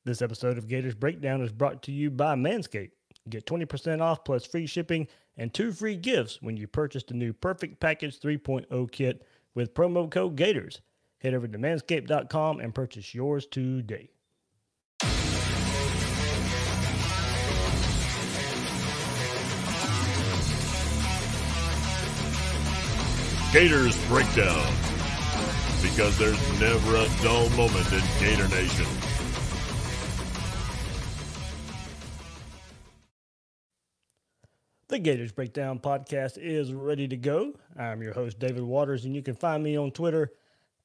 This episode of Gators Breakdown is brought to you by Manscaped. Get 20% off plus free shipping and 2 free gifts when you purchase the new Perfect Package 3.0 kit with promo code Gators. Head over to manscaped.com and purchase yours today. Gators Breakdown, because there's never a dull moment in Gator Nation. The Gators Breakdown podcast is ready to go. I'm your host, David Waters, and you can find me on Twitter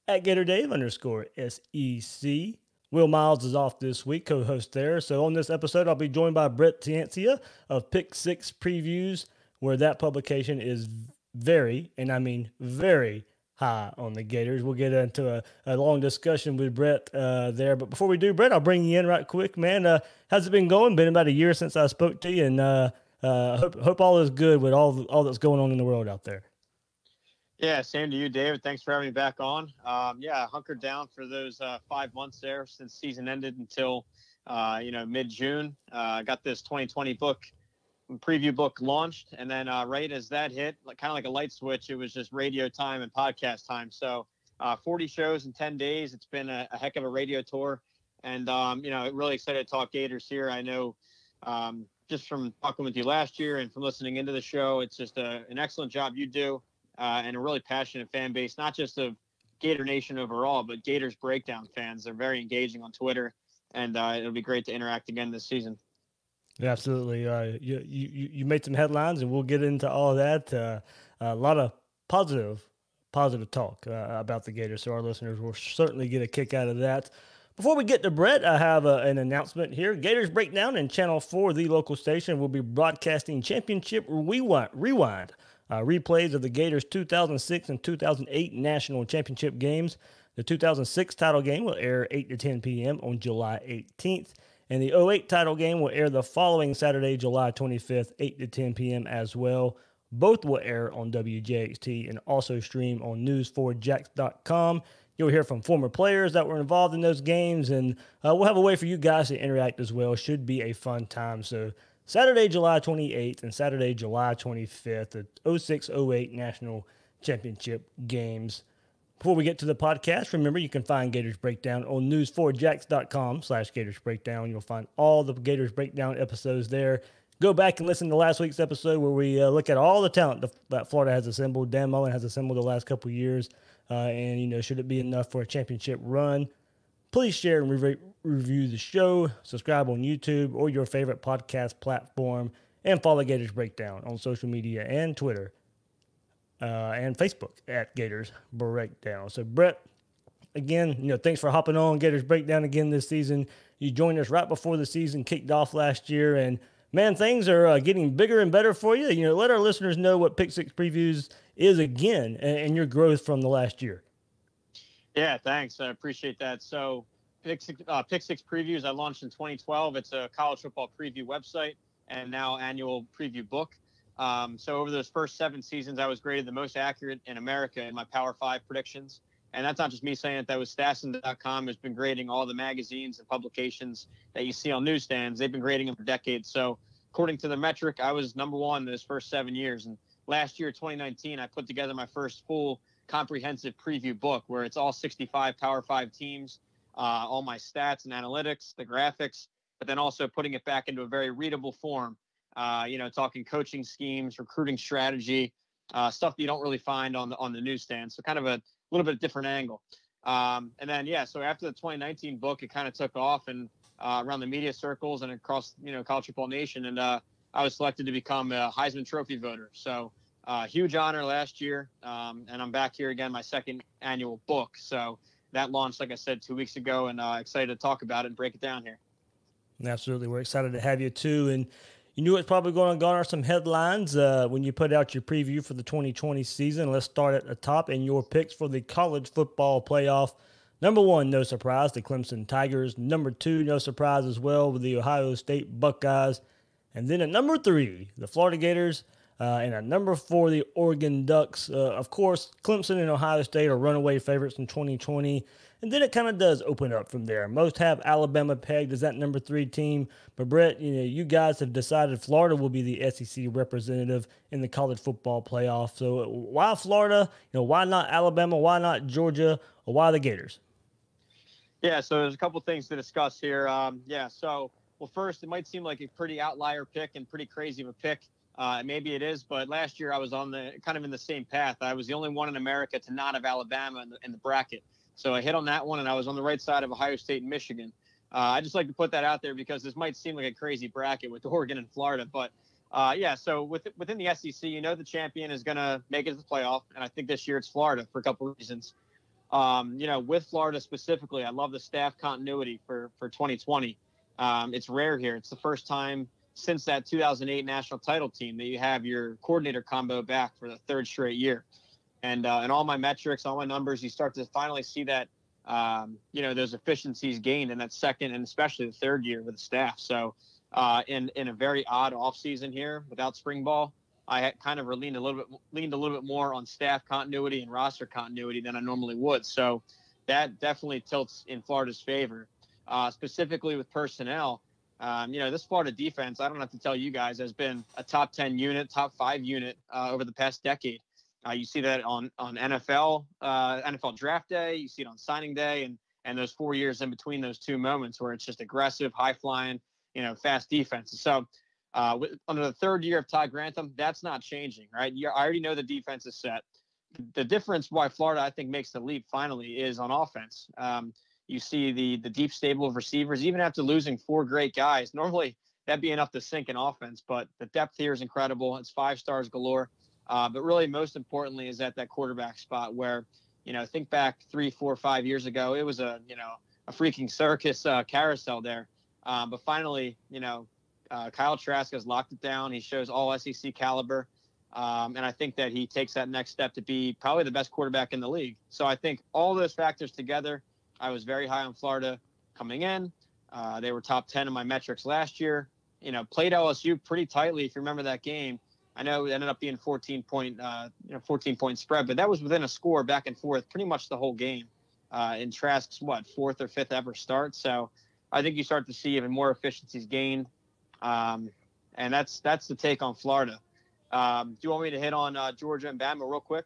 at GatorDave_SEC. Will Miles is off this week, co-host there. So on this episode, I'll be joined by Brett Ciancia of Pick Six Previews, where that publication is very, and I mean very, high on the Gators. We'll get into a long discussion with Brett there. But before we do, Brett, I'll bring you in right quick, man. How's it been going? Been about a year since I spoke to you, and hope all is good with all that's going on in the world out there. Yeah, same to you, David. Thanks for having me back on. Yeah, hunkered down for those 5 months there since season ended until mid-June. Got this 2020 preview book launched, and then right as that hit, kind of like a light switch, it was just radio time and podcast time. So 40 shows in 10 days. It's been a heck of a radio tour, and really excited to talk Gators here. I know just from talking with you last year and from listening into the show, it's just an excellent job you do, and a really passionate fan base, not just of Gator Nation overall, but Gators Breakdown fans. They're very engaging on Twitter, and it'll be great to interact again this season. Yeah, absolutely. You made some headlines, and we'll get into all of that. A lot of positive talk about the Gators, so our listeners will certainly get a kick out of that. Before we get to Brett, I have an announcement here. Gators Breakdown and Channel 4, the local station, will be broadcasting Championship Rewind, replays of the Gators' 2006 and 2008 National Championship games. The 2006 title game will air 8 to 10 p.m. on July 18th. And the 08 title game will air the following Saturday, July 25th, 8 to 10 p.m. as well. Both will air on WJXT and also stream on news4jax.com. You'll hear from former players that were involved in those games, and we'll have a way for you guys to interact as well. Should be a fun time. So Saturday, July 28th and Saturday, July 25th, the 06-08 National Championship games. Before we get to the podcast, remember you can find Gators Breakdown on news4jax.com/Gators Breakdown. You'll find all the Gators Breakdown episodes there. Go back and listen to last week's episode where we look at all the talent that Florida has assembled. Dan Mullen has assembled the last couple of years. And, should it be enough for a championship run? Please share and review the show. Subscribe on YouTube or your favorite podcast platform. And follow Gators Breakdown on social media and Twitter. And Facebook at Gators Breakdown. So, Brett, again, thanks for hopping on Gators Breakdown again this season. You joined us right before the season kicked off last year, and man, things are getting bigger and better for you. Let our listeners know what Pick Six Previews is again and your growth from the last year. Yeah, thanks. I appreciate that. So, Pick Six Previews, I launched in 2012. It's a college football preview website and now annual preview book. So over those first 7 seasons, I was graded the most accurate in America in my Power 5 predictions. And that's not just me saying it. That was Stasson.com has been grading all the magazines and publications that you see on newsstands. They've been grading them for decades. So according to the metric, I was number 1 those first 7 years. And last year, 2019, I put together my first full comprehensive preview book where it's all 65 Power 5 teams, all my stats and analytics, the graphics, but then also putting it back into a very readable form. Talking coaching schemes, recruiting strategy, stuff that you don't really find on the newsstand. So kind of a little bit different angle. And then, so after the 2019 book, it kind of took off and around the media circles and across, college football nation. And I was selected to become a Heisman Trophy voter. So huge honor last year. And I'm back here again, my second annual book. So that launched, like I said, 2 weeks ago, and excited to talk about it and break it down here. Absolutely. We're excited to have you too. And you knew it's probably going to garner some headlines when you put out your preview for the 2020 season. Let's start at the top in your picks for the college football playoff. Number 1, no surprise, the Clemson Tigers. Number 2, no surprise as well, with the Ohio State Buckeyes. And then at number 3, the Florida Gators. And at number 4, the Oregon Ducks. Of course, Clemson and Ohio State are runaway favorites in 2020. And then it kind of does open up from there. Most have Alabama pegged as that number 3 team. But Brett, you guys have decided Florida will be the SEC representative in the college football playoff. So why Florida? Why not Alabama? Why not Georgia? Or why the Gators? Yeah, so there's a couple things to discuss here. Well, first, it might seem like a pretty outlier pick and pretty crazy of a pick. Maybe it is, but last year I was on the kind of in the same path. I was the only one in America to not have Alabama in the bracket. So I hit on that one, and I was on the right side of Ohio State and Michigan. I just like to put that out there because this might seem like a crazy bracket with Oregon and Florida. But, so within the SEC, the champion is going to make it to the playoff. And I think this year it's Florida for a couple of reasons. With Florida specifically, I love the staff continuity for 2020. It's rare here. It's the first time since that 2008 national title team that you have your coordinator combo back for the third straight year. And in all my metrics, all my numbers, you start to finally see that, those efficiencies gained in that second and especially the third year with the staff. So in a very odd offseason here without spring ball, I had kind of leaned a little bit more on staff continuity and roster continuity than I normally would. So that definitely tilts in Florida's favor, specifically with personnel. This Florida defense, I don't have to tell you guys, has been a top 10 unit, top 5 unit over the past decade. You see that on NFL draft day. You see it on signing day and those 4 years in between those two moments where it's just aggressive, high flying, fast defenses. So under the third year of Todd Grantham, that's not changing, right? I already know the defense is set. The difference why Florida, I think, makes the leap finally is on offense. You see the deep stable of receivers, even after losing 4 great guys. Normally, that'd be enough to sink an offense, but the depth here is incredible. It's 5 stars galore. But really, most importantly, is at that quarterback spot where, think back 3, 4, 5 years ago, it was a freaking circus carousel there. But finally, Kyle Trask has locked it down. He shows all SEC caliber. And I think that he takes that next step to be probably the best quarterback in the league. So I think all those factors together, I was very high on Florida coming in. They were top 10 in my metrics last year. Played LSU pretty tightly. If you remember that game, I know it ended up being 14-point spread, but that was within a score back and forth pretty much the whole game. In Trask's 4th or 5th ever start. So I think you start to see even more efficiencies gained. And that's the take on Florida. Do you want me to hit on Georgia and Bama real quick?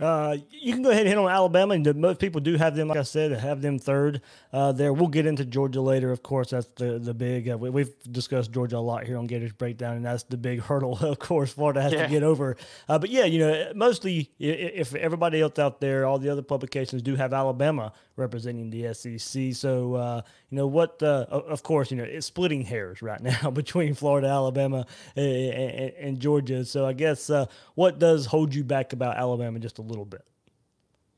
You can go ahead and hit on Alabama, and most people do have them, like I said, have them third there. We'll get into Georgia later, of course. That's the big we've discussed Georgia a lot here on Gators Breakdown, and that's the big hurdle, of course, Florida has to get over. But mostly if everybody else out there, all the other publications do have Alabama representing the SEC. So of course, it's splitting hairs right now between Florida, Alabama, and Georgia. So I guess what does hold you back about Alabama just a little bit?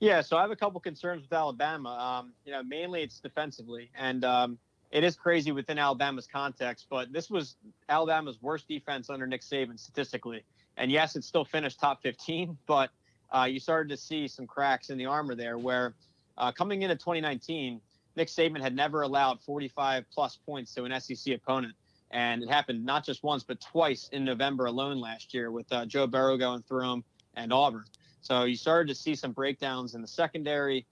Yeah, so I have a couple concerns with Alabama. Mainly it's defensively, and it is crazy within Alabama's context, but this was Alabama's worst defense under Nick Saban statistically. And yes, it still finished top 15, but you started to see some cracks in the armor there where coming into 2019, Nick Saban had never allowed 45-plus points to an SEC opponent. And it happened not just once, but twice in November alone last year with Joe Burrow going through him and Auburn. So you started to see some breakdowns in the secondary.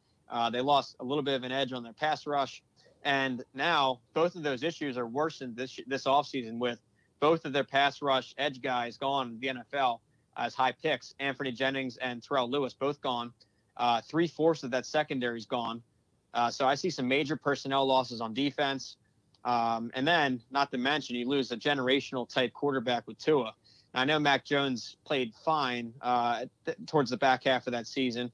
They lost a little bit of an edge on their pass rush. And now both of those issues are worsened this offseason with both of their pass rush edge guys gone in the NFL as high picks. Anthony Jennings and Terrell Lewis both gone. 3/4 of that secondary is gone. So I see some major personnel losses on defense. And then, not to mention, you lose a generational type quarterback with Tua. I know Mac Jones played fine towards the back half of that season,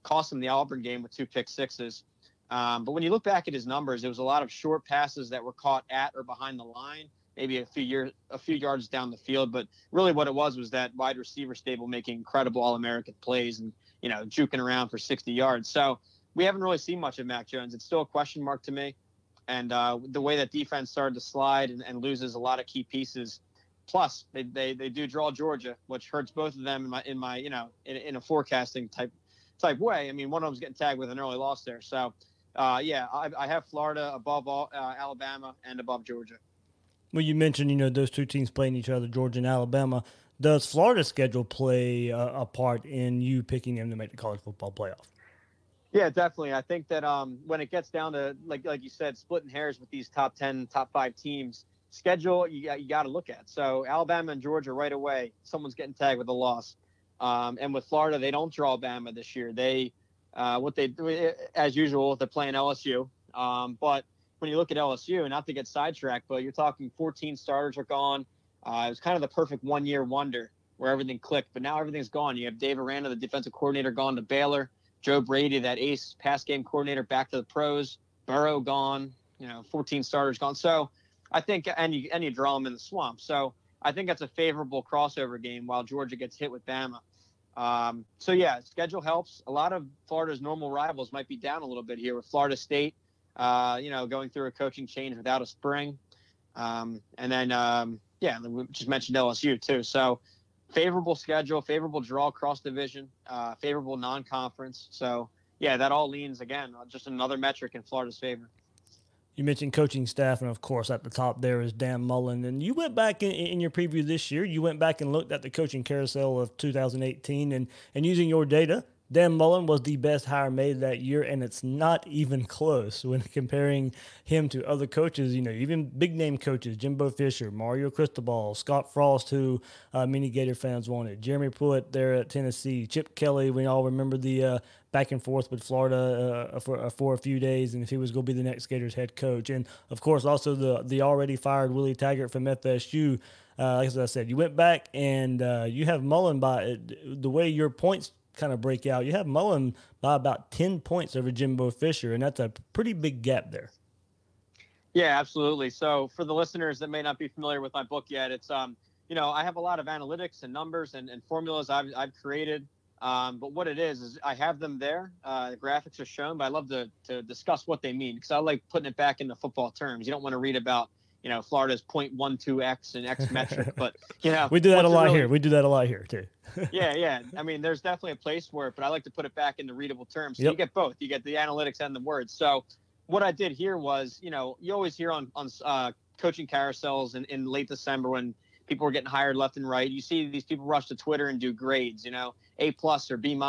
cost him the Auburn game with 2 pick sixes. But when you look back at his numbers, it was a lot of short passes that were caught at or behind the line, maybe a few yards down the field. But really what it was that wide receiver stable making incredible All-American plays and, juking around for 60 yards. So we haven't really seen much of Mac Jones. It's still a question mark to me. And the way that defense started to slide and loses a lot of key pieces. Plus, they do draw Georgia, which hurts both of them in a forecasting type way. I mean, one of them's getting tagged with an early loss there. So, I have Florida above Alabama and above Georgia. Well, you mentioned, those two teams playing each other, Georgia and Alabama. Does Florida's schedule play a part in you picking them to make the college football playoff? Yeah, definitely. I think that when it gets down to like you said, splitting hairs with these top 10, top 5 teams, schedule you got to look at. So Alabama and Georgia right away, someone's getting tagged with a loss. And with Florida, they don't draw Bama this year. They what they do as usual, they're playing LSU. But when you look at LSU, not to get sidetracked, but you're talking 14 starters are gone. It was kind of the perfect 1-year wonder where everything clicked, but now everything's gone. You have Dave Aranda, the defensive coordinator, gone to Baylor. Joe Brady, that ace pass game coordinator, back to the pros. Burrow gone. 14 starters gone. So I think, and you draw them in the swamp. So I think that's a favorable crossover game while Georgia gets hit with Bama. So yeah, schedule helps. A lot of Florida's normal rivals might be down a little bit here with Florida State, going through a coaching change without a spring. And then, we just mentioned LSU too. So favorable schedule, favorable draw cross division, favorable non-conference. So yeah, that all leans again, just another metric in Florida's favor. You mentioned coaching staff, and of course at the top there is Dan Mullen. And you went back in your preview this year, you went back and looked at the coaching carousel of 2018, and using your data, Dan Mullen was the best hire made that year, and it's not even close when comparing him to other coaches, even big-name coaches, Jimbo Fisher, Mario Cristobal, Scott Frost, who many Gator fans wanted, Jeremy Pruitt there at Tennessee, Chip Kelly. We all remember the back and forth with Florida for a few days, and if he was going to be the next Gators head coach. And, of course, also the already fired Willie Taggart from FSU. Like I said, you went back, and you have Mullen by the way your points kind of break out. You have Mullen by about 10 points over Jimbo Fisher, and that's a pretty big gap there. Yeah, absolutely. So for the listeners that may not be familiar with my book yet, it's, I have a lot of analytics and numbers and formulas I've created. But what it is I have them there. The graphics are shown, but I love to discuss what they mean because I like putting it back into football terms. You don't want to read about, Florida's 0.12x and X metric, but, we do that a lot here. We do that a lot here too. Yeah. I mean, there's definitely a place for it, but I like to put it back into readable terms. So You get both. You get the analytics and the words. So what I did here was, you always hear on coaching carousels in late December when people were getting hired left and right. You see these people rush to Twitter and do grades, A+ or B-.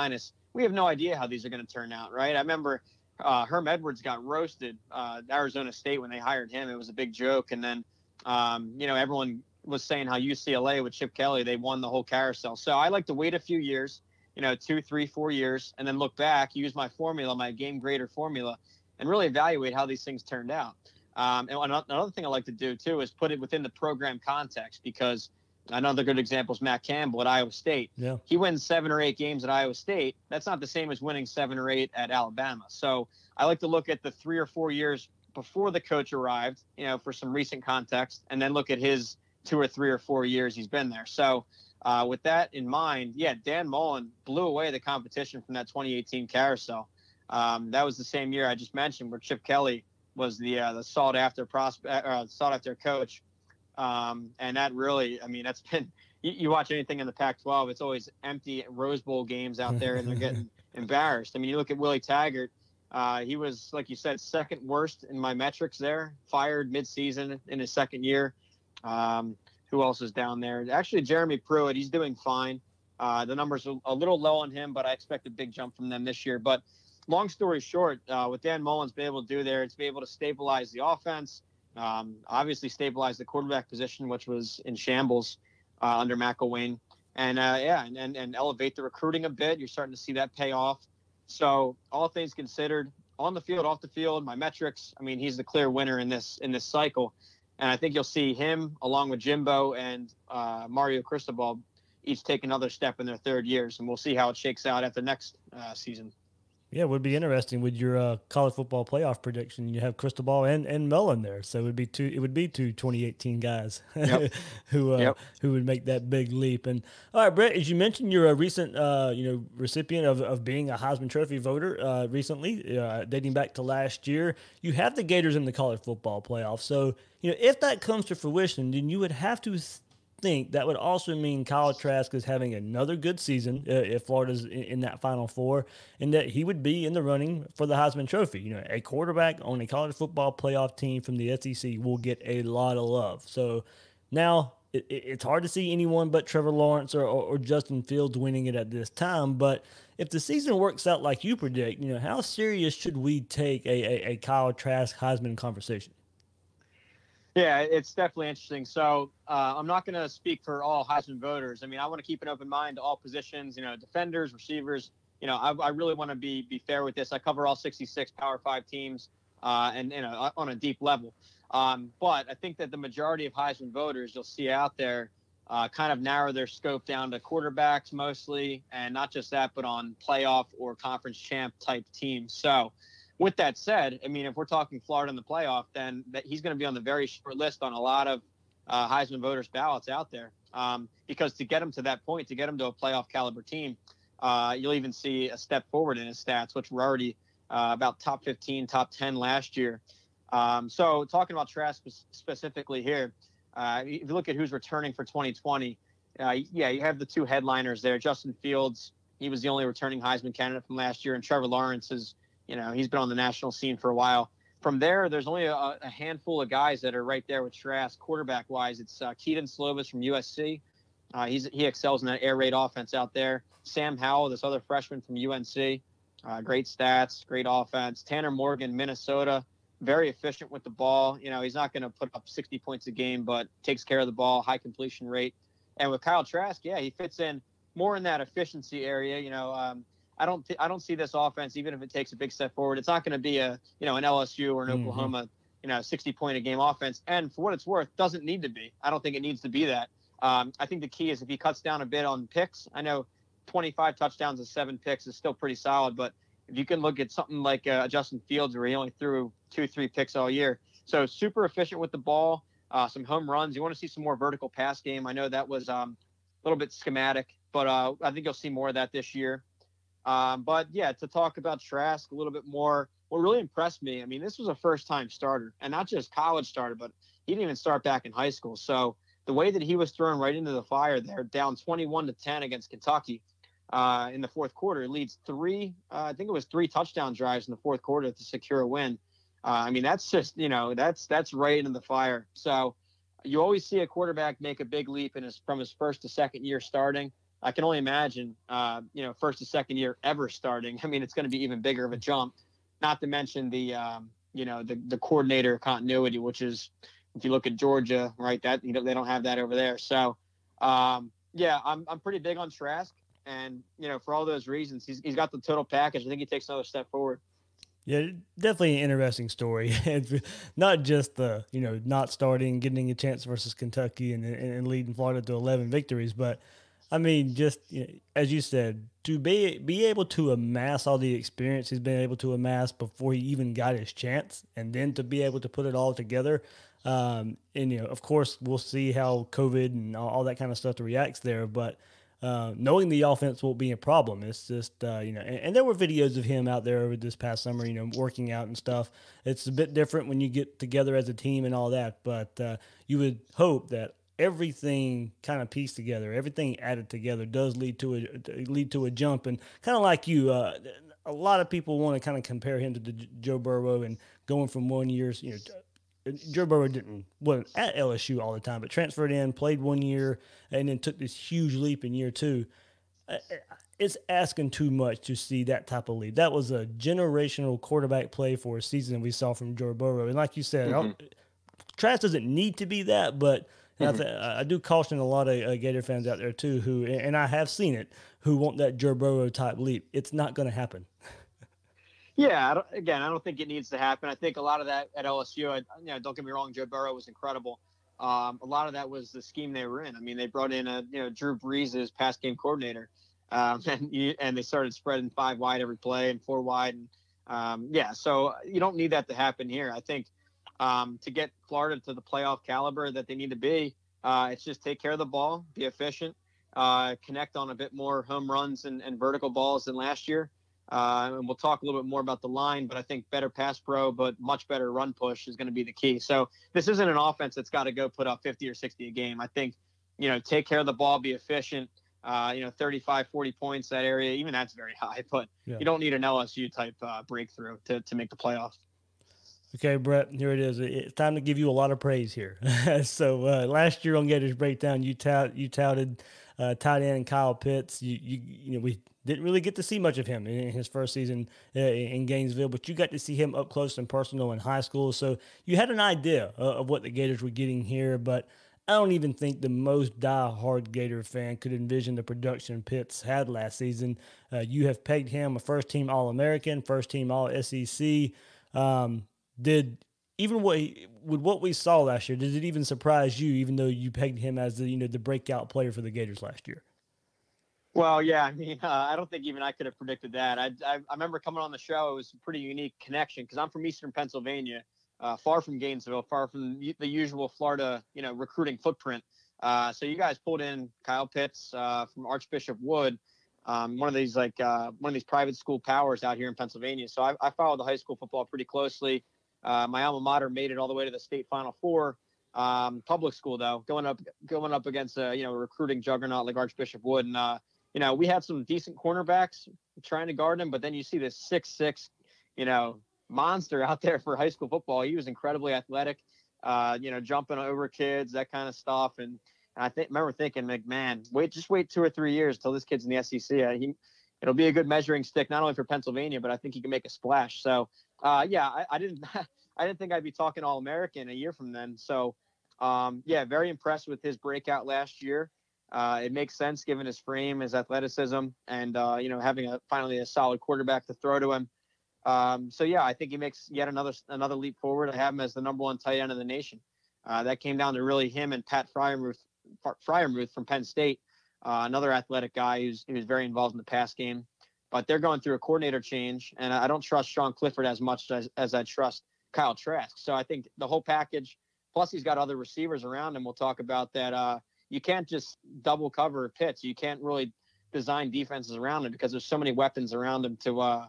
We have no idea how these are going to turn out, right? I remember Herm Edwards got roasted at Arizona State when they hired him. It was a big joke. And then, everyone was saying how UCLA with Chip Kelly, they won the whole carousel. So I like to wait a few years, 2, 3, 4 years, and then look back, use my formula, my game grader formula, and really evaluate how these things turned out. And another thing I like to do, too, is put it within the program context because another good example is Matt Campbell at Iowa State. Yeah. He wins 7 or 8 games at Iowa State. That's not the same as winning 7 or 8 at Alabama. So I like to look at the 3 or 4 years before the coach arrived, for some recent context, and then look at his 2 or 3 or 4 years he's been there. So with that in mind, Dan Mullen blew away the competition from that 2018 carousel. That was the same year I just mentioned where Chip Kelly was the sought after coach. And that really, that's been, you watch anything in the Pac-12, it's always empty Rose Bowl games out there and they're getting embarrassed. You look at Willie Taggart, he was, like you said, second worst in my metrics there, fired mid-season in his second year. Who else is down there? Actually, Jeremy Pruitt, he's doing fine. The numbers are a little low on him, but I expect a big jump from them this year. But long story short, what Dan Mullen's been able to do there, it's been able to stabilize the offense, obviously stabilize the quarterback position, which was in shambles under McElwain, and elevate the recruiting a bit. You're starting to see that pay off. So all things considered, on the field, off the field, my metrics, he's the clear winner in this cycle. And I think you'll see him along with Jimbo and Mario Cristobal each take another step in their third years, and we'll see how it shakes out after next season. Yeah, it would be interesting with your college football playoff prediction. You have Cristobal and Mullen there, so it would be two 2018 guys who would make that big leap. And all right, Brett, as you mentioned, you're a recent recipient of being a Heisman Trophy voter recently, dating back to last year. You have the Gators in the college football playoff, so if that comes to fruition, then you would have to think that would also mean Kyle Trask is having another good season if Florida's in that Final Four, and that he would be in the running for the Heisman Trophy. A quarterback on a college football playoff team from the SEC will get a lot of love. So now it's hard to see anyone but Trevor Lawrence or Justin Fields winning it at this time, but if the season works out like you predict, how serious should we take a Kyle Trask Heisman conversation? Yeah, it's definitely interesting. So I'm not going to speak for all Heisman voters. I mean, I want to keep an open mind to all positions, defenders, receivers. I really want to be fair with this. I cover all 66 Power 5 teams and on a deep level. But I think that the majority of Heisman voters you'll see out there kind of narrow their scope down to quarterbacks mostly, and not just that, but on playoff or conference champ type teams. So with that said, I mean, if we're talking Florida in the playoff, then he's going to be on the very short list on a lot of Heisman voters' ballots out there. Because to get him to that point, to get him to a playoff caliber team, you'll even see a step forward in his stats, which were already about top 15, top 10 last year. So talking about Trask specifically here, if you look at who's returning for 2020, you have the two headliners there. Justin Fields, he was the only returning Heisman candidate from last year, and Trevor Lawrence is, he's been on the national scene for a while. From there's only a handful of guys that are right there with Trask quarterback-wise. It's Keaton Slovis from USC. He excels in that air raid offense out there. Sam Howell, this other freshman from UNC, great stats, great offense. Tanner Morgan, Minnesota, very efficient with the ball. He's not going to put up 60 points a game, but takes care of the ball, high completion rate. And with Kyle Trask, he fits in more in that efficiency area. I don't see this offense, even if it takes a big step forward. It's not going to be an LSU or an Oklahoma, 60-point a game offense. And for what it's worth, doesn't need to be. I don't think it needs to be that. I think the key is if he cuts down a bit on picks. I know 25 touchdowns and 7 picks is still pretty solid, but if you can look at something like Justin Fields, where he only threw 2-3 picks all year, so super efficient with the ball, some home runs. You want to see some more vertical pass game. I know that was a little bit schematic, but I think you'll see more of that this year. But to talk about Trask a little bit more, what really impressed me, I mean, this was a first-time starter, and not just college starter, but he didn't even start back in high school. So the way that he was thrown right into the fire there, down 21-10 against Kentucky in the fourth quarter, leads three touchdown drives in the fourth quarter to secure a win. I mean, that's just, that's right into the fire. So you always see a quarterback make a big leap from his first to second year starting. I can only imagine, first to second year ever starting. I mean, it's going to be even bigger of a jump, not to mention the coordinator continuity, which is, if you look at Georgia, right, that, they don't have that over there. So, I'm pretty big on Trask. And, for all those reasons, he's got the total package. I think he takes another step forward. Yeah, definitely an interesting story. Not just the, not starting, getting a chance versus Kentucky and leading Florida to 11 victories, but I mean, just as you said, to be able to amass all the experience he's been able to amass before he even got his chance, and then to be able to put it all together. And of course, we'll see how COVID and all that kind of stuff reacts there. But knowing the offense won't be a problem, it's just and there were videos of him out there over this past summer, working out and stuff. It's a bit different when you get together as a team and all that, but you would hope that everything kind of pieced together, everything added together does lead to a jump. And kind of like you, a lot of people want to kind of compare him to Joe Burrow, and going from 1 year, Joe Burrow wasn't at LSU all the time, but transferred in, played 1 year, and then took this huge leap in year two. It's asking too much to see that type of leap. That was a generational quarterback play for a season we saw from Joe Burrow. And like you said, Trask doesn't need to be that, but I do caution a lot of Gator fans out there too, who, and I have seen it, who want that Joe Burrow type leap. It's not going to happen. Yeah, I don't think it needs to happen. I think a lot of that at LSU, don't get me wrong, Joe Burrow was incredible. A lot of that was the scheme they were in. I mean, they brought in Drew Brees as pass game coordinator, and they started spreading 5 wide every play and 4 wide, and so you don't need that to happen here. I think to get Florida to the playoff caliber that they need to be, it's just take care of the ball, be efficient, connect on a bit more home runs and vertical balls than last year. And we'll talk a little bit more about the line, but I think better pass pro, but much better run push is going to be the key. So this isn't an offense that's got to go put up 50 or 60 a game. I think, take care of the ball, be efficient, 35, 40 points, that area, even that's very high, but you don't need an LSU type breakthrough to make the playoffs. Okay, Brett, here it is. It's time to give you a lot of praise here. So last year on Gators Breakdown, you touted tight end Kyle Pitts. We didn't really get to see much of him in his first season in Gainesville, but you got to see him up close and personal in high school. So you had an idea of what the Gators were getting here, but I don't even think the most die-hard Gator fan could envision the production Pitts had last season. You have pegged him a first-team All-American, first-team All-SEC. Did even with what we saw last year, did it even surprise you, even though you pegged him as the breakout player for the Gators last year? Well, yeah, I mean, I don't think even I could have predicted that. I remember coming on the show. It was a pretty unique connection because I'm from Eastern Pennsylvania, far from Gainesville, far from the usual Florida, recruiting footprint. So you guys pulled in Kyle Pitts from Archbishop Wood, one of these private school powers out here in Pennsylvania. So I followed the high school football pretty closely. My alma mater made it all the way to the state Final Four. Public school though, going up against a recruiting juggernaut like Archbishop Wood, and we had some decent cornerbacks trying to guard him, but then you see this 6'6", monster out there for high school football. He was incredibly athletic, jumping over kids, that kind of stuff. And I remember thinking, like, man, just wait 2 or 3 years till this kid's in the SEC. It'll be a good measuring stick, not only for Pennsylvania, but I think he can make a splash. So, I didn't think I'd be talking All-American a year from then. So, very impressed with his breakout last year. It makes sense given his frame, his athleticism, and having finally a solid quarterback to throw to him. I think he makes yet another leap forward. I have him as the number 1 tight end in the nation. That came down to really him and Pat Fryermuth from Penn State, another athletic guy who's very involved in the pass game. But they're going through a coordinator change, and I don't trust Sean Clifford as much as I trust Kyle Trask. So I think the whole package, plus he's got other receivers around him. We'll talk about that. You can't just double cover Pitts. You can't really design defenses around him because there's so many weapons around him to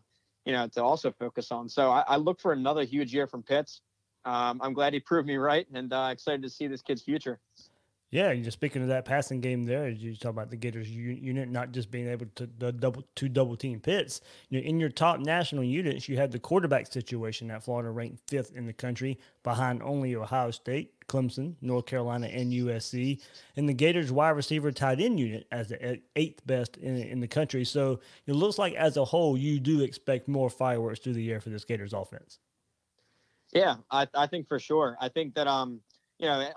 also focus on. So I look for another huge year from Pitts. I'm glad he proved me right, and excited to see this kid's future. Yeah, you're just speaking of that passing game there. You talk about the Gators unit not just being able to double team Pitts. In your top national units, you had the quarterback situation at Florida ranked 5th in the country, behind only Ohio State, Clemson, North Carolina, and USC. And the Gators wide receiver tight end unit as the 8th best in the country. So it looks like as a whole, you do expect more fireworks through the air for this Gators offense. Yeah, I think for sure. I think that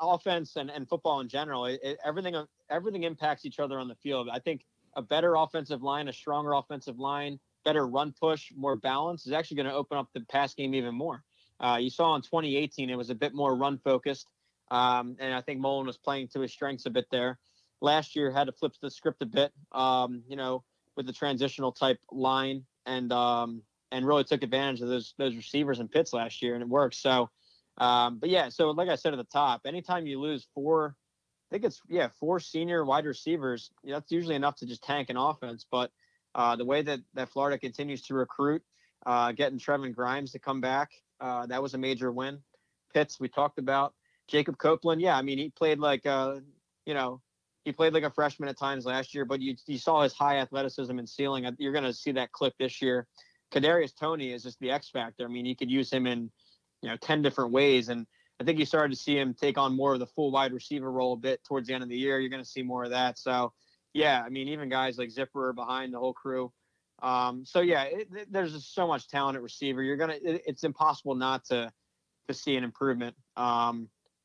offense and football in general, everything impacts each other on the field. I think a better offensive line, a stronger offensive line, better run push, more balance is actually going to open up the pass game even more. You saw in 2018, it was a bit more run focused. And I think Mullen was playing to his strengths a bit there. Last year had to flip the script a bit, with the transitional type line and really took advantage of those receivers and Pitts last year, and it worked. So, so like I said at the top, anytime you lose 4 senior wide receivers, that's usually enough to just tank an offense. But the way that Florida continues to recruit, getting Trevin Grimes to come back, that was a major win. Pitts, we talked about. Jacob Copeland, he played like a freshman at times last year, but you saw his high athleticism and ceiling. You're going to see that clip this year. Kadarius Toney is just the X factor. I mean, you could use him in 10 different ways, and I think you started to see him take on more of the full wide receiver role a bit towards the end of the year. You're going to see more of that. So, even guys like Zipper are behind the whole crew. There's just so much talent at receiver. It's impossible not to see an improvement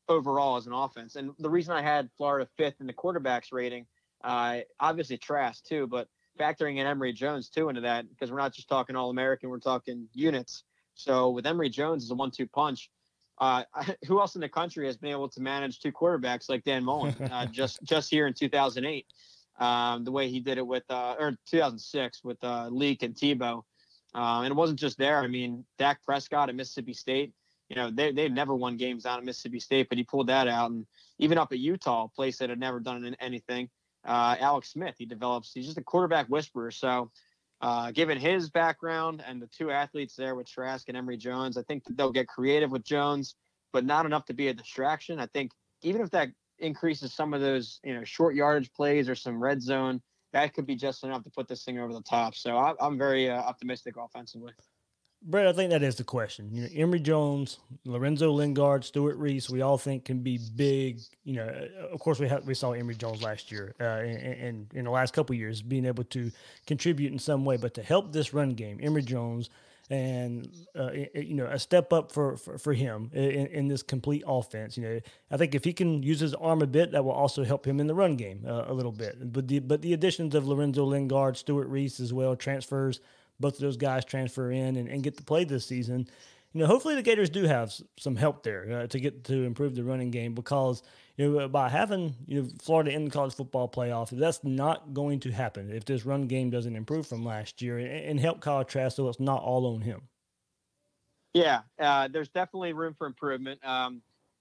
overall as an offense. And the reason I had Florida 5th in the quarterbacks rating, obviously Trask too, but factoring in Emory Jones too into that, because we're not just talking All-American, we're talking units. So with Emory Jones as a 1-2 punch, who else in the country has been able to manage 2 quarterbacks like Dan Mullen just here in 2008, the way he did it with or 2006 with Leak and Tebow, and it wasn't just there. I mean, Dak Prescott at Mississippi State, they've never won games down at Mississippi State, but he pulled that out, and even up at Utah, a place that had never done anything. Alex Smith, he's just a quarterback whisperer. So given his background and the 2 athletes there with Trask and Emory Jones, I think that they'll get creative with Jones, but not enough to be a distraction. I think even if that increases some of those, short yardage plays or some red zone, that could be just enough to put this thing over the top. So I'm very optimistic offensively. Brett, I think that is the question. Emory Jones, Lorenzo Lingard, Stuart Reese, we all think can be big. Of course, we saw Emory Jones last year, and in the last couple of years, being able to contribute in some way. But to help this run game, Emory Jones, and a step up for him in this complete offense. I think if he can use his arm a bit, that will also help him in the run game a little bit. But the additions of Lorenzo Lingard, Stuart Reese as well, transfers. Both of those guys transfer in and get to play this season. Hopefully the Gators do have some help there to get to improve the running game, because by having Florida in the college football playoff, that's not going to happen if this run game doesn't improve from last year, and help Kyle Trask so it's not all on him. Yeah, there's definitely room for improvement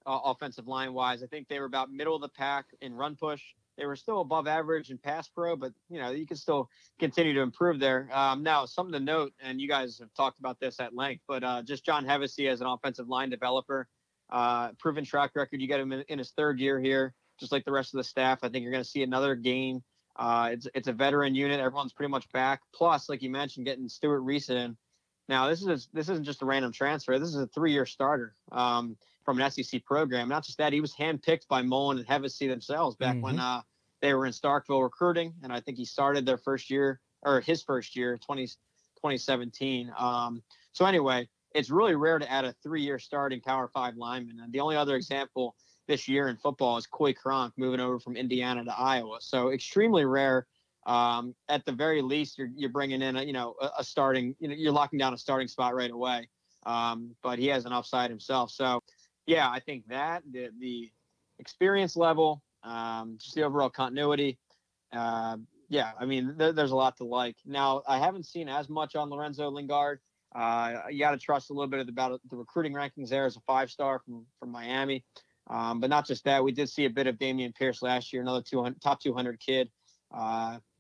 offensive line wise. I think they were about middle of the pack in run push. They were still above average in pass pro, but you can still continue to improve there. Now, something to note, and you guys have talked about this at length, but just John Hevesy as an offensive line developer, proven track record. You get him in his third year here, just like the rest of the staff. I think you're going to see another gain. It's a veteran unit. Everyone's pretty much back. Plus, like you mentioned, getting Stuart Reese in. Now, this isn't just a random transfer. This is a 3-year starter from an SEC program. Not just that, he was handpicked by Mullen and Hevesy themselves back when they were in Starkville recruiting, and I think he started his first year, 2017. So anyway, it's really rare to add a 3-year starting Power 5 lineman. And the only other example this year in football is Coy Cronk moving over from Indiana to Iowa. So extremely rare. At the very least, you're bringing in a starting, you're locking down a starting spot right away. But he has an upside himself. So yeah, I think that the experience level, just the overall continuity. Yeah, I mean, there's a lot to like. Now, I haven't seen as much on Lorenzo Lingard. You got to trust a little bit about the recruiting rankings there as a 5-star from Miami. But not just that, we did see a bit of Damian Pierce last year, another top 200 kid.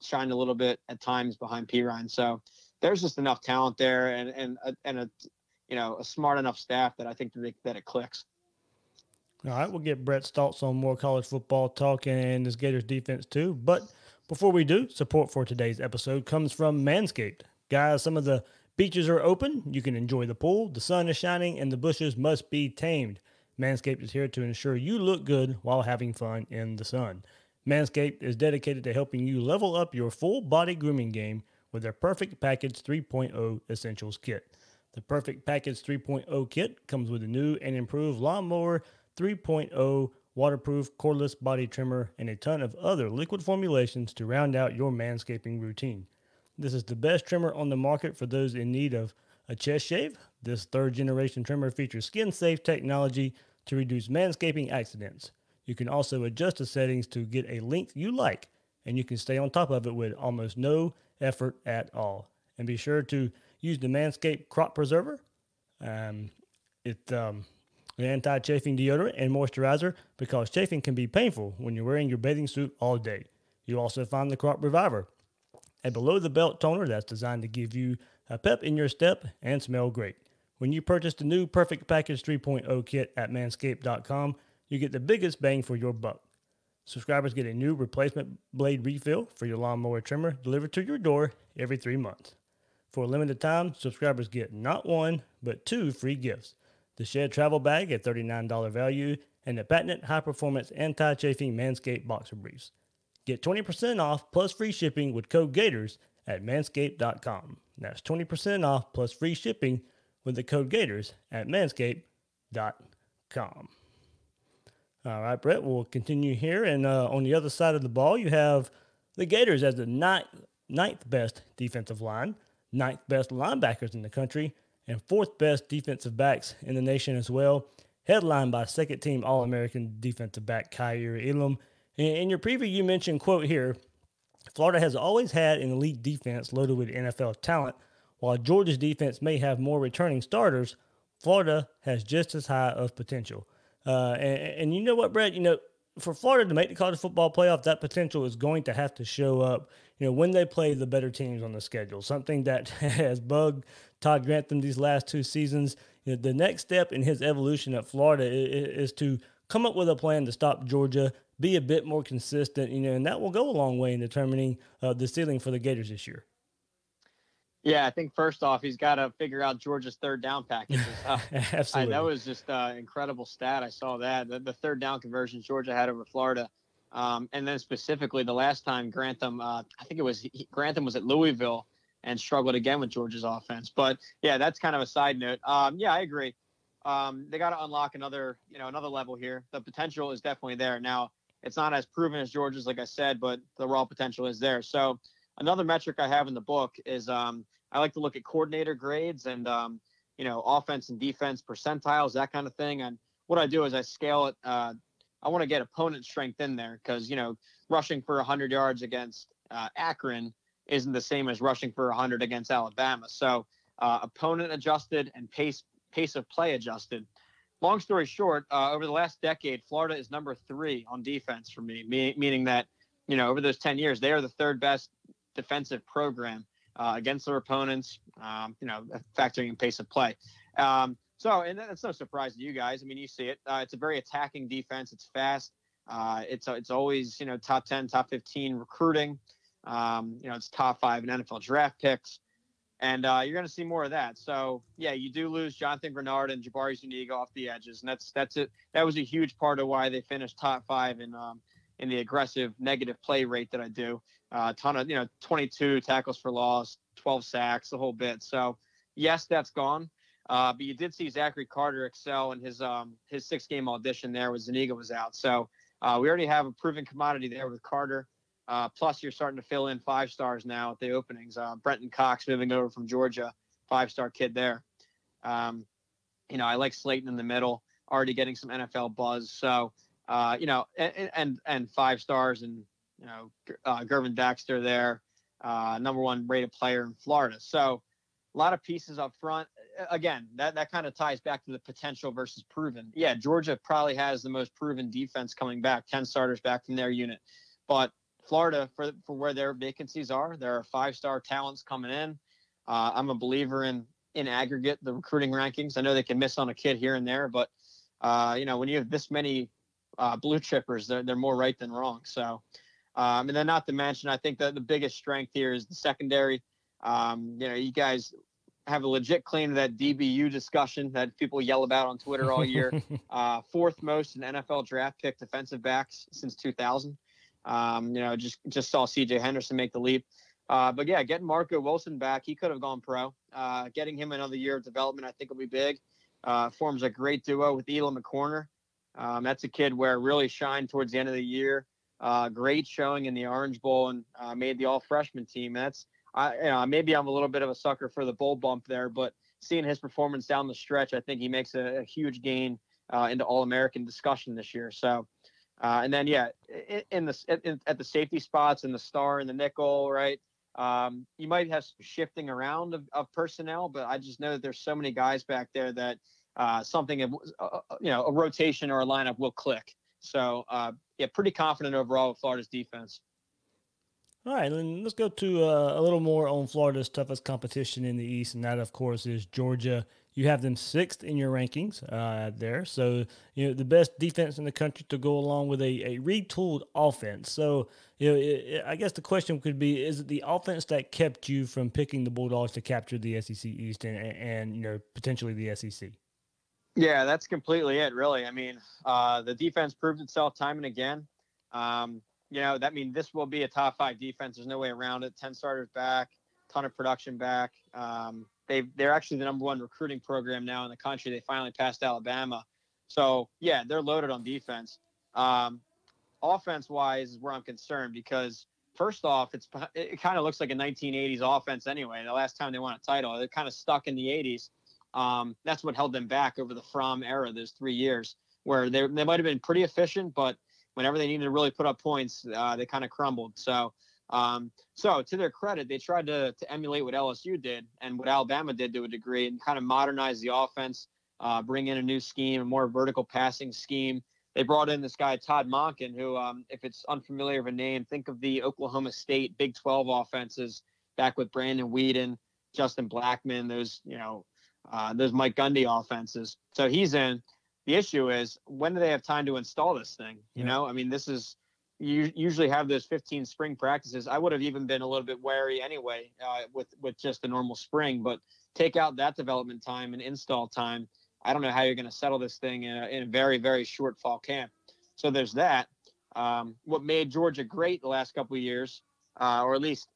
Shined a little bit at times behind Pirine. So there's just enough talent there and a smart enough staff that I think that it clicks. All right, we'll get Brett's thoughts on more college football talk and this Gators defense too. But before we do, support for today's episode comes from Manscaped. Guys, some of the beaches are open. You can enjoy the pool. The sun is shining and the bushes must be tamed. Manscaped is here to ensure you look good while having fun in the sun. Manscaped is dedicated to helping you level up your full body grooming game with their Perfect Package 3.0 Essentials Kit. The Perfect Package 3.0 kit comes with a new and improved Lawnmower 3.0 waterproof cordless body trimmer and a ton of other liquid formulations to round out your manscaping routine. This is the best trimmer on the market for those in need of a chest shave. This third-generation trimmer features skin-safe technology to reduce manscaping accidents. You can also adjust the settings to get a length you like, and you can stay on top of it with almost no effort at all. And be sure to use the Manscaped Crop Preserver. It's an anti-chafing deodorant and moisturizer, because chafing can be painful when you're wearing your bathing suit all day. You'll also find the Crop Reviver, a below-the-belt toner that's designed to give you a pep in your step and smell great. When you purchase the new Perfect Package 3.0 kit at manscaped.com, you get the biggest bang for your buck. Subscribers get a new replacement blade refill for your lawnmower trimmer delivered to your door every 3 months. For a limited time, subscribers get not 1, but 2 free gifts. The Shed Travel Bag at $39 value and the patented high-performance anti-chafing Manscaped Boxer Briefs. Get 20% off plus free shipping with code GATORS at manscaped.com. That's 20% off plus free shipping with the code GATORS at manscaped.com. All right, Brett, we'll continue here. And on the other side of the ball, you have the Gators as the ninth best defensive line, 9th best linebackers in the country, and 4th best defensive backs in the nation as well, headlined by second-team All-American defensive back Kaiir Elam. In your preview, you mentioned, quote here, Florida has always had an elite defense loaded with NFL talent. While Georgia's defense may have more returning starters, Florida has just as high of potential. And you know what, Brett? For Florida to make the college football playoff, that potential is going to have to show up, when they play the better teams on the schedule. Something that has bugged Todd Grantham these last 2 seasons. The next step in his evolution at Florida is to come up with a plan to stop Georgia, be a bit more consistent, and that will go a long way in determining the ceiling for the Gators this year. Yeah, I think first off, he's got to figure out Georgia's third down packages. Absolutely. That was just an incredible stat. I saw that. The third down conversions Georgia had over Florida. And then specifically the last time Grantham, I think it was Grantham was at Louisville and struggled again with Georgia's offense. But yeah, that's kind of a side note. Yeah, I agree. They got to unlock another level here. The potential is definitely there. Now, it's not as proven as Georgia's, like I said, but the raw potential is there. So another metric I have in the book is I like to look at coordinator grades and offense and defense percentiles, that kind of thing. And what I do is I scale it. I want to get opponent strength in there because rushing for 100 yards against Akron isn't the same as rushing for 100 against Alabama. So opponent adjusted and pace of play adjusted. Long story short, over the last decade, Florida is number 3 on defense for me, meaning that over those 10 years, they are the third best defensive program against their opponents, factoring in pace of play. And that's no surprise to you guys. I mean, you see it. It's a very attacking defense. It's fast. It's always, top 10, top 15 recruiting. It's top 5 in NFL draft picks. And you're going to see more of that. So, yeah, you do lose Jonathan Grenard and Jabari Zuniga off the edges. And that's it. That was a huge part of why they finished top 5 in the aggressive negative play rate that I do. A ton of, 22 tackles for loss, 12 sacks, the whole bit. So, yes, that's gone. But you did see Zachary Carter excel in his 6-game audition there when Zuniga was out. So we already have a proven commodity there with Carter. Plus, you're starting to fill in 5 stars now at the openings. Brenton Cox moving over from Georgia, 5-star kid there. I like Slayton in the middle, already getting some NFL buzz. So, and 5 stars and, Gervin Baxter there, number 1 rated player in Florida. So a lot of pieces up front. Again, that kind of ties back to the potential versus proven. Yeah, Georgia probably has the most proven defense coming back, 10 starters back from their unit. But Florida, for where their vacancies are, there are 5-star talents coming in. I'm a believer in aggregate, the recruiting rankings. I know they can miss on a kid here and there, but, when you have this many blue chippers, they're more right than wrong. So, and then not to mention, I think that the biggest strength here is the secondary. You guys have a legit claim to that DBU discussion that people yell about on Twitter all year. 4th most in NFL draft pick defensive backs since 2000. Just saw CJ Henderson make the leap. But yeah, getting Marco Wilson back, he could have gone pro. Getting him another year of development, I think will be big. Forms a great duo with Elam McCorner. That's a kid where really shined towards the end of the year. Great showing in the Orange Bowl and made the all-freshman team. Maybe I'm a little bit of a sucker for the bowl bump there, but seeing his performance down the stretch, I think he makes a huge gain into All-American discussion this year. So, and then at the safety spots and the star and the nickel, right? You might have some shifting around of personnel, but I just know that there's so many guys back there that a rotation or a lineup will click. So, pretty confident overall with Florida's defense. All right, then let's go to a little more on Florida's toughest competition in the East, and that, of course, is Georgia. You have them 6th in your rankings there. So, the best defense in the country to go along with a retooled offense. So, I guess the question could be, is it the offense that kept you from picking the Bulldogs to capture the SEC East and potentially the SEC? Yeah, that's completely it, really. I mean, the defense proved itself time and again. This will be a top 5 defense. There's no way around it. 10 starters back, ton of production back. They're actually the number 1 recruiting program now in the country. They finally passed Alabama. So, yeah, they're loaded on defense. Offense-wise is where I'm concerned because, first off, it kind of looks like a 1980s offense anyway. The last time they won a title, they're kind of stuck in the 80s. That's what held them back over the Fromm era, those 3 years, where they might have been pretty efficient, but whenever they needed to really put up points, they kind of crumbled. So to their credit, they tried to emulate what LSU did and what Alabama did to a degree and kind of modernize the offense, bring in a new scheme, a more vertical passing scheme. They brought in this guy, Todd Monken, who, if it's unfamiliar of a name, think of the Oklahoma State Big 12 offenses back with Brandon Weeden, Justin Blackman, those Mike Gundy offenses. So he's in. The issue is, when do they have time to install this thing? This is, you usually have those 15 spring practices. I would have even been a little bit wary anyway with just the normal spring, but take out that development time and install time. I don't know how you're going to settle this thing in a very, very short fall camp. So there's that. What made Georgia great the last couple of years, or at least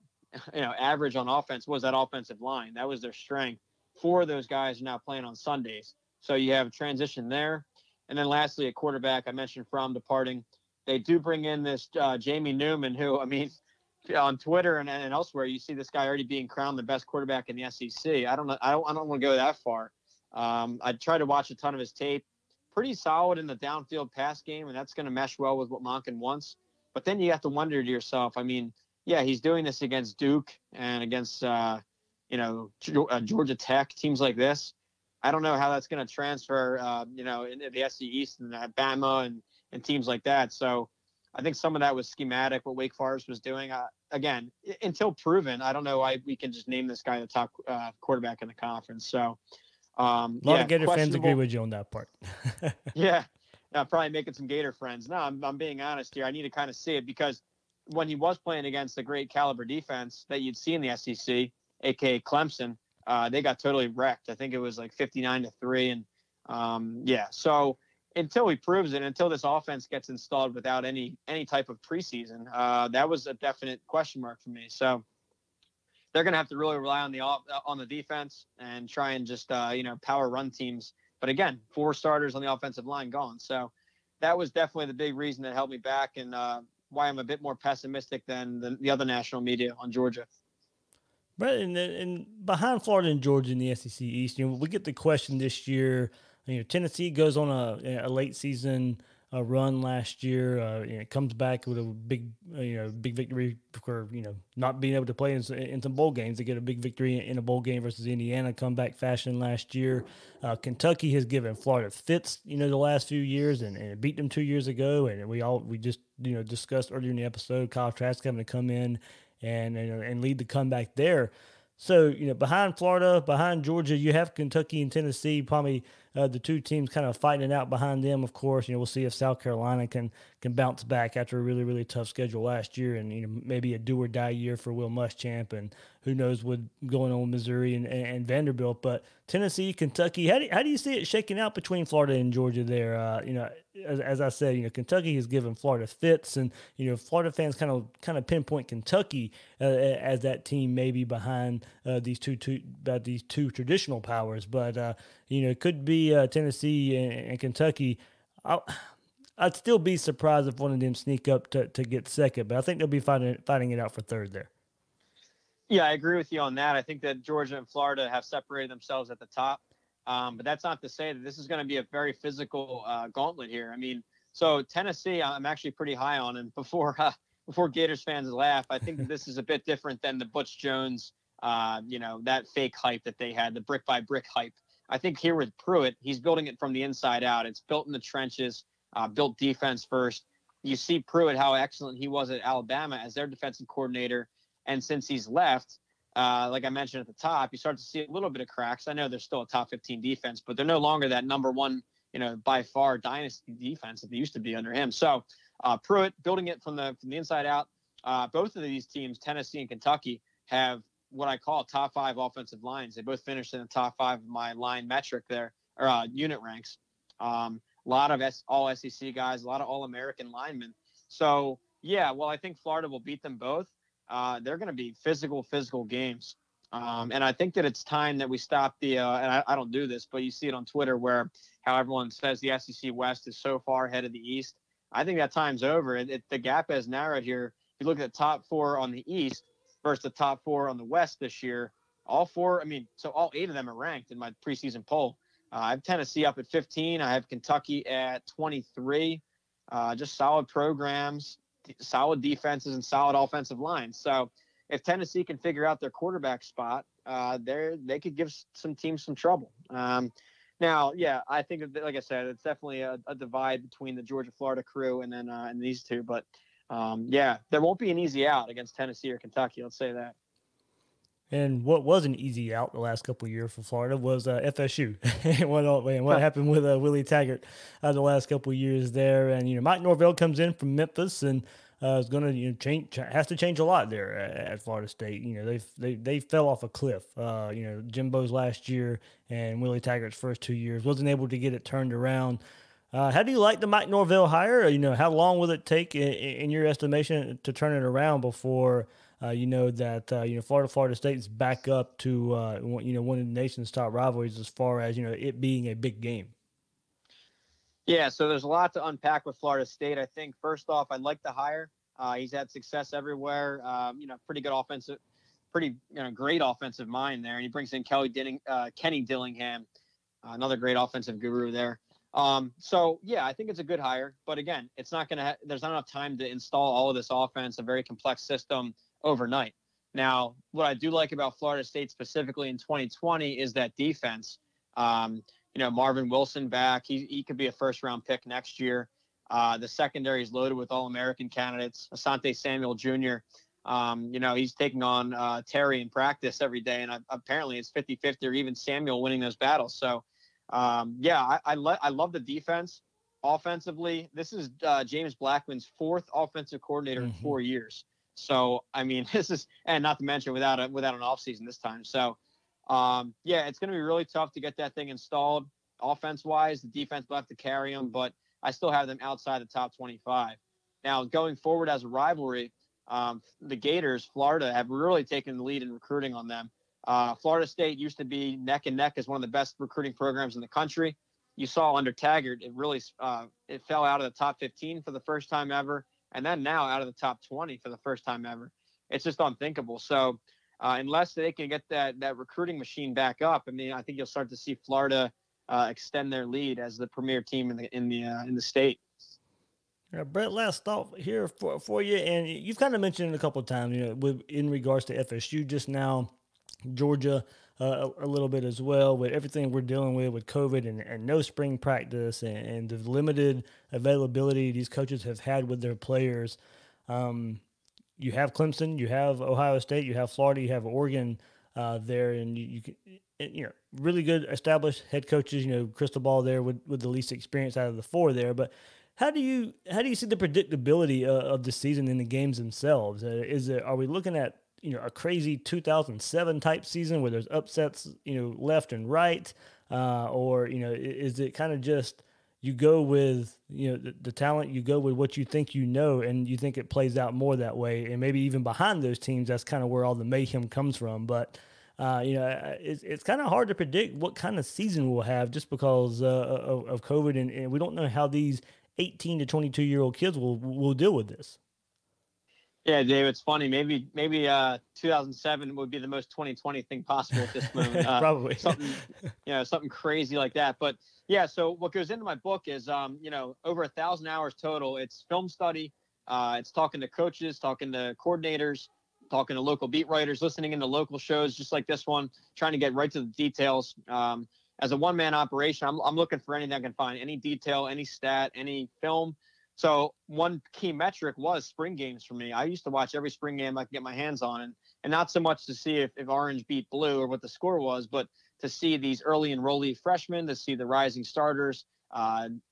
average on offense, was that offensive line. That was their strength. 4 of those guys are now playing on Sundays. So you have a transition there. And then lastly, a quarterback I mentioned Fromm departing. They do bring in this Jamie Newman, who, I mean, on Twitter and elsewhere, you see this guy already being crowned the best quarterback in the SEC. I don't want to go that far. I tried to watch a ton of his tape. Pretty solid in the downfield pass game, and that's going to mesh well with what Monken wants. But then you have to wonder to yourself, I mean, yeah, he's doing this against Duke and against, Georgia Tech, teams like this. I don't know how that's going to transfer, into the SEC East and Bama and teams like that. So I think some of that was schematic, what Wake Forest was doing. Again, until proven, I don't know why we can just name this guy the top quarterback in the conference. So a lot of Gator fans agree with you on that part. Yeah, probably making some Gator friends. No, I'm being honest here. I need to kind of see it because when he was playing against the great caliber defense that you'd see in the SEC, aka Clemson, they got totally wrecked. I think it was like 59-3, and So until he proves it, until this offense gets installed without any type of preseason, that was a definite question mark for me. So they're going to have to really rely on the defense and try and just power run teams. But again, 4 starters on the offensive line gone. So that was definitely the big reason that held me back and why I'm a bit more pessimistic than the other national media on Georgia. Right, and behind Florida and Georgia in the SEC East, we get the question this year. Tennessee goes on a late season run last year. It comes back with a big victory for not being able to play in some bowl games. They get a big victory in a bowl game versus Indiana, comeback fashion last year. Kentucky has given Florida fits, the last few years, and beat them 2 years ago. And we just discussed earlier in the episode Kyle Trask having to come in and lead the comeback there. So, behind Florida, behind Georgia, you have Kentucky and Tennessee, probably the 2 teams kind of fighting it out behind them. Of course, we'll see if South Carolina can bounce back after a really, really tough schedule last year and, maybe a do or die year for Will Muschamp, and who knows what's going on with Missouri and Vanderbilt. But Tennessee, Kentucky, how do you see it shaking out between Florida and Georgia there? As I said, Kentucky has given Florida fits, and Florida fans kind of pinpoint Kentucky as that team maybe behind these two traditional powers. But it could be Tennessee and Kentucky. I'd still be surprised if one of them sneak up to get second, but I think they'll be fighting it out for third there. Yeah, I agree with you on that. I think that Georgia and Florida have separated themselves at the top. But that's not to say that this is going to be a very physical gauntlet here. I mean, so Tennessee, I'm actually pretty high on. And before Gators fans laugh, I think that this is a bit different than the Butch Jones, that fake hype that they had, the brick by brick hype. I think here with Pruitt, he's building it from the inside out. It's built in the trenches, built defense first. You see Pruitt, how excellent he was at Alabama as their defensive coordinator. And since he's left, like I mentioned at the top, you start to see a little bit of cracks. I know they're still a top 15 defense, but they're no longer that number one, by far dynasty defense that they used to be under him. So Pruitt building it from the inside out. Both of these teams, Tennessee and Kentucky, have what I call top 5 offensive lines. They both finished in the top 5 of my line metric there, or unit ranks. A lot of all SEC guys, a lot of All-American linemen. So, yeah, well, I think Florida will beat them both. They're going to be physical games. And I think that it's time that we stop the and I don't do this, but you see it on Twitter where how everyone says the SEC West is so far ahead of the East. I think that time's over. The gap has narrowed here. If you look at the top 4 on the East versus the top 4 on the West this year, all 8 of them are ranked in my preseason poll. I have Tennessee up at 15. I have Kentucky at 23. Just solid programs, solid defenses, and solid offensive lines. So if Tennessee can figure out their quarterback spot, they could give some teams some trouble. Now, yeah, I think, like I said, it's definitely a divide between the Georgia-Florida crew and then and these two. But, there won't be an easy out against Tennessee or Kentucky. Let's say that. And what was an easy out the last couple of years for Florida was FSU. What happened with Willie Taggart the last couple of years there. And, Mike Norvell comes in from Memphis, and is going to has to change a lot there at Florida State. They fell off a cliff. Jimbo's last year and Willie Taggart's first 2 years wasn't able to get it turned around. How do you like the Mike Norvell hire? How long will it take, in your estimation, to turn it around before Florida State's back up to one of the nation's top rivalries as far as it being a big game? Yeah, so there's a lot to unpack with Florida State. I think first off, I like the hire. He's had success everywhere. Pretty good offensive, great offensive mind there, and he brings in Kenny Dillingham, another great offensive guru there. I think it's a good hire, but again, it's not there's not enough time to install all of this offense, a very complex system, overnight. Now, what I do like about Florida State specifically in 2020 is that defense. Marvin Wilson back. He could be a first-round pick next year. The secondary is loaded with All-American candidates. Asante Samuel Jr., he's taking on Terry in practice every day, and apparently it's 50-50 or even Samuel winning those battles. So, I love the defense. Offensively, this is James Blackman's fourth offensive coordinator in 4 years. So, I mean, this is, and not to mention without an offseason this time. So, it's going to be really tough to get that thing installed. Offense-wise, the defense will have to carry them, but I still have them outside the top 25. Now, going forward as a rivalry, the Gators, Florida, have really taken the lead in recruiting on them. Florida State used to be neck and neck as one of the best recruiting programs in the country. You saw under Taggart, it really it fell out of the top 15 for the first time ever, and then now out of the top 20 for the first time ever. It's just unthinkable. So unless they can get that recruiting machine back up, I mean, I think you'll start to see Florida extend their lead as the premier team in the state. Brett, last thought here for you, and you've kind of mentioned it a couple of times, in regards to FSU just now, Georgia a little bit as well, with everything we're dealing with COVID and no spring practice and the limited availability these coaches have had with their players. You have Clemson, you have Ohio State, you have Florida, you have Oregon there, and you can, really good established head coaches, Cristobal there with the least experience out of the four there. But how do you see the predictability of the season in the games themselves? Are we looking at a crazy 2007 type season where there's upsets left and right, or is it kind of just you go with the talent, you go with what you think and you think it plays out more that way, and maybe even behind those teams that's kind of where all the mayhem comes from. But it's kind of hard to predict what kind of season we'll have just because of COVID, and we don't know how these 18 to 22-year-old kids will deal with this. Yeah, Dave, it's funny. Maybe 2007 would be the most 2020 thing possible at this moment. Probably something crazy like that. But yeah, so what goes into my book is over 1,000 hours total. It's film study. It's talking to coaches, talking to coordinators, talking to local beat writers, listening into local shows just like this one, trying to get right to the details. As a one-man operation, I'm looking for anything I can find, any detail, any stat, any film. So one key metric was spring games for me. I used to watch every spring game I could get my hands on, and not so much to see if orange beat blue or what the score was, but to see these early enrollee freshmen, to see the rising starters,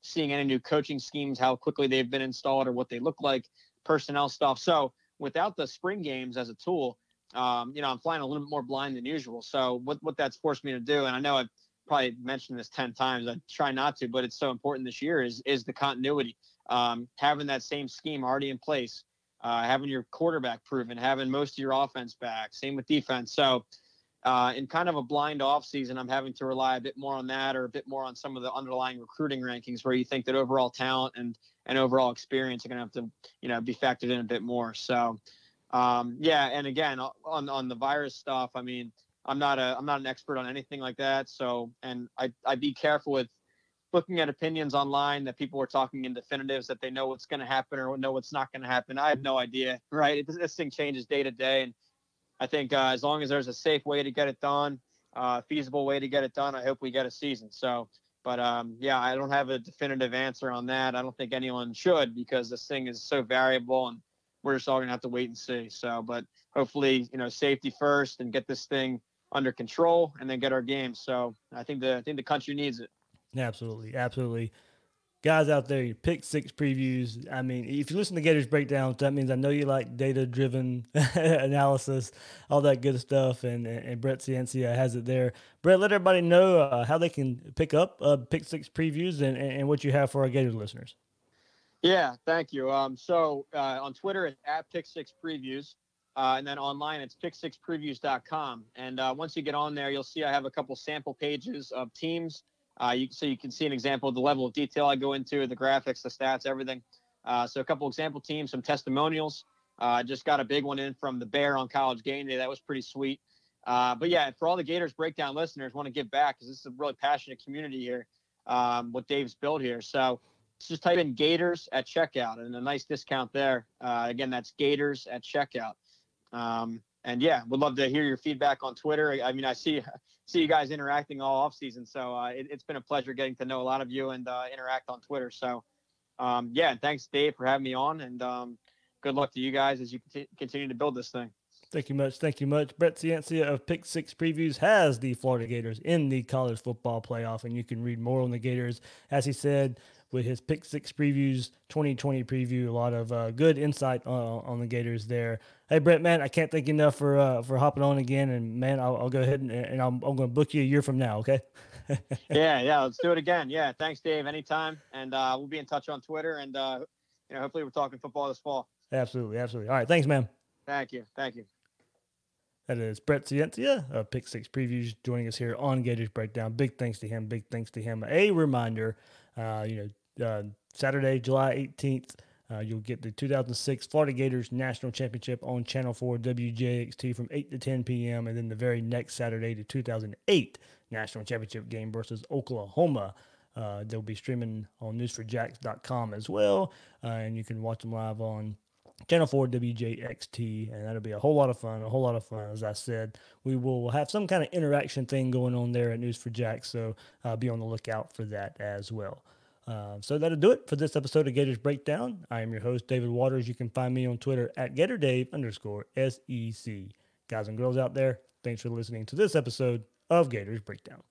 seeing any new coaching schemes, how quickly they've been installed or what they look like, personnel stuff. So without the spring games as a tool, I'm flying a little bit more blind than usual. So what that's forced me to do, and I know I've probably mentioned this 10 times, I try not to, but it's so important this year, is the continuity. Having that same scheme already in place, having your quarterback proven, having most of your offense back, same with defense. So in kind of a blind off season, I'm having to rely a bit more on that, or a bit more on some of the underlying recruiting rankings where you think that overall talent and overall experience are going to have to, be factored in a bit more. So, and again, on the virus stuff, I mean, I'm not an expert on anything like that. So, and I'd be careful with looking at opinions online that people were talking in definitives that they know what's going to happen or know what's not going to happen. I have no idea, right? This thing changes day to day. And I think as long as there's a safe way to get it done, feasible way to get it done, I hope we get a season. So, but I don't have a definitive answer on that. I don't think anyone should, because this thing is so variable and we're just all going to have to wait and see. So, but hopefully, safety first and get this thing under control and then get our games. So I think the country needs it. Absolutely. guys out there, your pick six previews. I mean, if you listen to Gators breakdowns, that means I know you like data driven analysis, all that good stuff. And Brett Ciancia has it there. Brett, let everybody know how they can pick up pick six previews and what you have for our Gators listeners. Yeah, thank you. So on Twitter, it's at Pick Six Previews. And then online, it's pick6previews.com. And once you get on there, you'll see I have a couple sample pages of teams. So you can see an example of the level of detail I go into, the graphics, the stats, everything. So a couple example teams, some testimonials. Just got a big one in from the Bear on College Game Day. That was pretty sweet. But yeah, for all the Gators breakdown listeners, want to give back because this is a really passionate community here, what Dave's built here. So just type in Gators at checkout and a nice discount there. Again, that's Gators at checkout. And yeah, would love to hear your feedback on Twitter. I mean, I see you guys interacting all off season. So it's been a pleasure getting to know a lot of you and interact on Twitter. So yeah, and thanks Dave for having me on, and good luck to you guys as you continue to build this thing. Thank you much. Thank you much. Brett Ciancia of Pick Six Previews has the Florida Gators in the college football playoff, and you can read more on the Gators, as he said, with his Pick Six Previews 2020 preview. A lot of good insight on the Gators there. Hey, Brett, man, I can't thank you enough for hopping on again, and man, I'll go ahead and I'm going to book you a year from now, okay? yeah, let's do it again. Yeah, thanks, Dave. Anytime, and we'll be in touch on Twitter, and hopefully we're talking football this fall. Absolutely. All right, thanks, man. Thank you. That is Brett Ciancia of Pick Six Previews joining us here on Gators Breakdown. Big thanks to him. A reminder, Saturday, July 18th, you'll get the 2006 Florida Gators National Championship on Channel 4 WJXT from 8 to 10 p.m. And then the very next Saturday, the 2008 National Championship game versus Oklahoma. They'll be streaming on news4jacks.com as well. And you can watch them live on Channel 4 WJXT, and that'll be a whole lot of fun. As I said, we will have some kind of interaction thing going on there at News4Jax, so be on the lookout for that as well. So that'll do it for this episode of Gators Breakdown. I am your host, David Waters. You can find me on Twitter at GatorDave_SEC. Guys and girls out there, thanks for listening to this episode of Gators Breakdown.